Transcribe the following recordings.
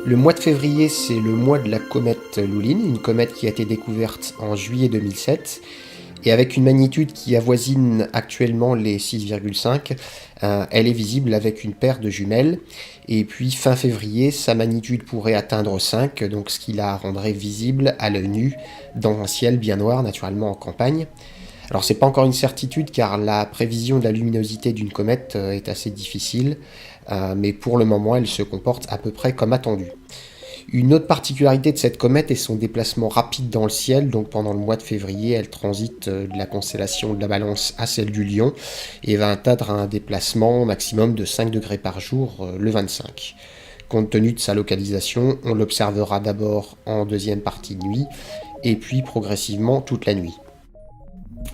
Le mois de février, c'est le mois de la comète Lulin, une comète qui a été découverte en juillet 2007 et avec une magnitude qui avoisine actuellement les 6,5. Elle est visible avec une paire de jumelles. Et puis fin février, sa magnitude pourrait atteindre 5, donc ce qui la rendrait visible à l'œil nu dans un ciel bien noir, naturellement en campagne. Alors c'est pas encore une certitude car la prévision de la luminosité d'une comète est assez difficile, mais pour le moment elle se comporte à peu près comme attendu. Une autre particularité de cette comète est son déplacement rapide dans le ciel, donc pendant le mois de février elle transite de la constellation de la Balance à celle du Lion et va atteindre un déplacement maximum de 5 degrés par jour le 25. Compte tenu de sa localisation, on l'observera d'abord en deuxième partie de nuit et puis progressivement toute la nuit.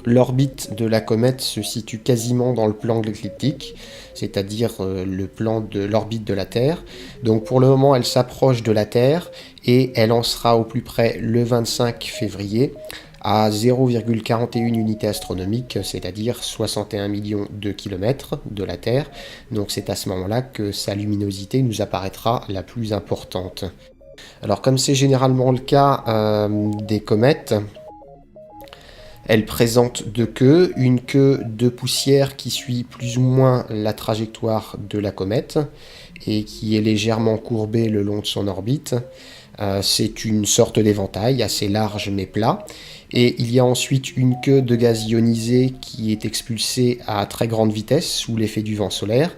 L'orbite de la comète se situe quasiment dans le plan de l'écliptique, c'est-à-dire le plan de l'orbite de la Terre. Donc pour le moment, elle s'approche de la Terre et elle en sera au plus près le 25 février à 0,41 unités astronomiques, c'est-à-dire 61 millions de kilomètres de la Terre. Donc c'est à ce moment-là que sa luminosité nous apparaîtra la plus importante. Alors comme c'est généralement le cas des comètes, elle présente deux queues, une queue de poussière qui suit plus ou moins la trajectoire de la comète et qui est légèrement courbée le long de son orbite. C'est une sorte d'éventail assez large mais plat. Et il y a ensuite une queue de gaz ionisé qui est expulsée à très grande vitesse sous l'effet du vent solaire.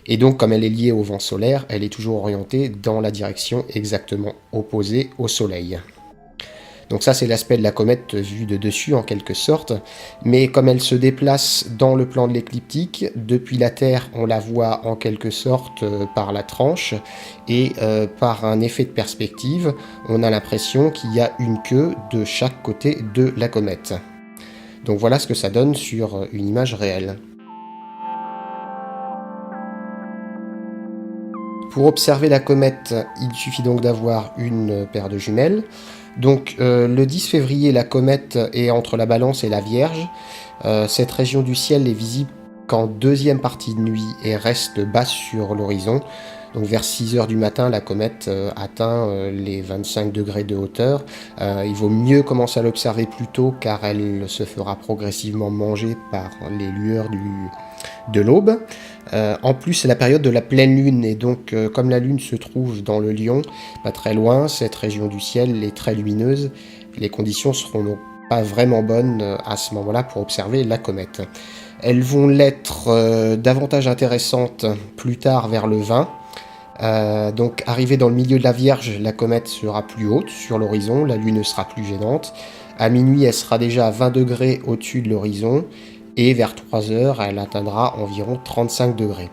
Et donc comme elle est liée au vent solaire, elle est toujours orientée dans la direction exactement opposée au Soleil. Donc ça c'est l'aspect de la comète vue de dessus en quelque sorte, mais comme elle se déplace dans le plan de l'écliptique, depuis la Terre on la voit en quelque sorte par la tranche, et par un effet de perspective, on a l'impression qu'il y a une queue de chaque côté de la comète. Donc voilà ce que ça donne sur une image réelle. Pour observer la comète, il suffit donc d'avoir une paire de jumelles. Donc le 10 février, la comète est entre la Balance et la Vierge. Cette région du ciel est visible qu'en deuxième partie de nuit et reste basse sur l'horizon. Donc vers 6 h du matin, la comète atteint les 25 degrés de hauteur. Il vaut mieux commencer à l'observer plus tôt car elle se fera progressivement manger par les lueurs de l'aube. En plus, c'est la période de la pleine lune et donc comme la lune se trouve dans le Lion, pas très loin, cette région du ciel est très lumineuse. Les conditions seront donc pas vraiment bonnes à ce moment-là pour observer la comète. Elles vont l'être davantage intéressantes plus tard vers le 20. Donc arrivée dans le milieu de la Vierge, la comète sera plus haute sur l'horizon, la lune sera plus gênante. À minuit, elle sera déjà à 20 degrés au-dessus de l'horizon. Et vers 3 h, elle atteindra environ 35 degrés.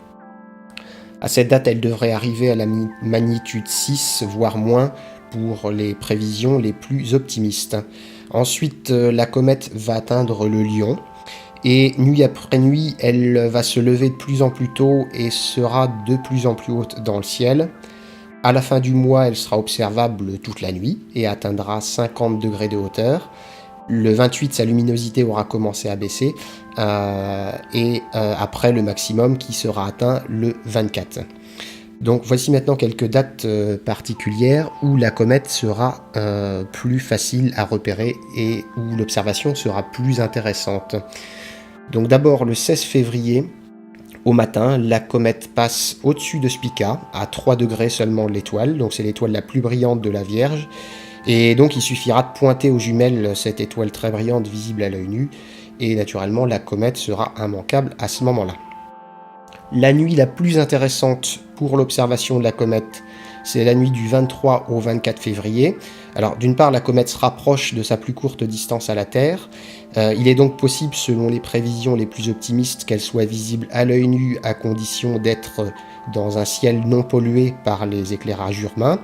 À cette date, elle devrait arriver à la magnitude 6, voire moins, pour les prévisions les plus optimistes. Ensuite, la comète va atteindre le Lion, et nuit après nuit, elle va se lever de plus en plus tôt et sera de plus en plus haute dans le ciel. À la fin du mois, elle sera observable toute la nuit et atteindra 50 degrés de hauteur. Le 28, sa luminosité aura commencé à baisser, après le maximum qui sera atteint le 24. Donc voici maintenant quelques dates particulières où la comète sera plus facile à repérer et où l'observation sera plus intéressante. Donc d'abord le 16 février, au matin, la comète passe au-dessus de Spica, à 3 degrés seulement de l'étoile, donc c'est l'étoile la plus brillante de la Vierge. Et donc il suffira de pointer aux jumelles cette étoile très brillante visible à l'œil nu, et naturellement la comète sera immanquable à ce moment-là. La nuit la plus intéressante pour l'observation de la comète, c'est la nuit du 23 au 24 février. Alors d'une part, la comète se rapproche de sa plus courte distance à la Terre. Il est donc possible, selon les prévisions les plus optimistes, qu'elle soit visible à l'œil nu à condition d'être dans un ciel non pollué par les éclairages urbains.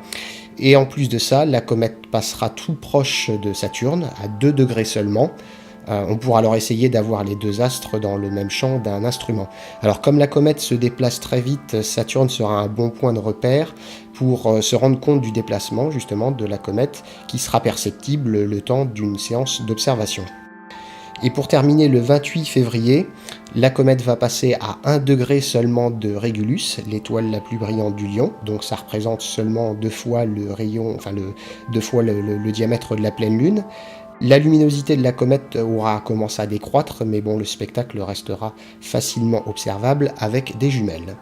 Et en plus de ça, la comète passera tout proche de Saturne, à 2 degrés seulement. On pourra alors essayer d'avoir les deux astres dans le même champ d'un instrument. Alors comme la comète se déplace très vite, Saturne sera un bon point de repère pour se rendre compte du déplacement justement de la comète qui sera perceptible le temps d'une séance d'observation. Et pour terminer, le 28 février, La comète va passer à 1 degré seulement de Régulus, l'étoile la plus brillante du Lion, donc ça représente seulement 2 fois le rayon, enfin 2 fois le diamètre de la pleine lune. La luminosité de la comète aura commencé à décroître, mais bon, le spectacle restera facilement observable avec des jumelles.